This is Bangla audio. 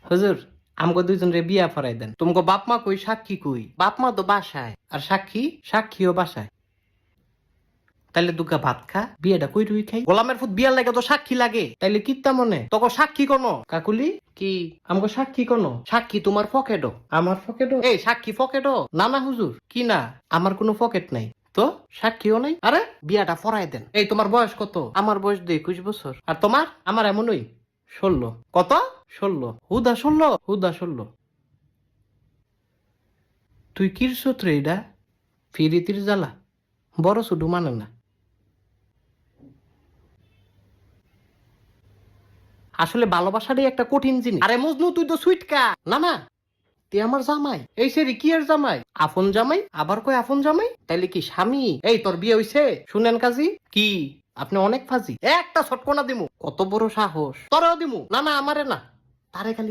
হুজুর আমগো দুইজন রে বিয়া ফরাই দেন। তোমাকে বাপ মা কই, সাক্ষী কই? বাপ মা তো বাসায়, আর সাক্ষীও বাসায়। তাইলে দুগা ভাত খা, বিয়েটা কই রুই খাই। গোলামের ফুট বিয়ার লাগে তো সাক্ষী লাগে, তাইলে কিত্তা মনে তোকে সাক্ষী কোনো? কাকুলি কি আমগো সাক্ষী কোনো? সাক্ষী তোমার পকেটও। আমার পকেটও? এই সাক্ষী পকেটও না না হুজুর, কি না, আমার কোনো পকেট নাই তো, সাক্ষীও নাই। আরে বিয়াটা ফরাই দেন। এই তোমার বয়স কত? আমার বয়স 21 বছর। আর তোমার? আমার এমনই 16। কত? 16। হুদা 16। তুই কিরছত রে এটা? ফিরিতির জ্বালা বড় শুধু মানে না। আসলে ভালোবাসাটাই একটা কঠিন জিনিস। আরে মজনু তুই তো সুইটকা। না না, তুই আমার জামাই। এই সে কি এর জামাই? আপন জামাই, আবার কই আপন জামাই? তাইলে কি স্বামী? এই তোর বিয়ে হইছে? শুনেন কাজী কি আপনি অনেক ফাজি। একটা ছটকনা দিমু। কত বড় সাহস! তোরও দিমু। না না আমারে না, তারে খালি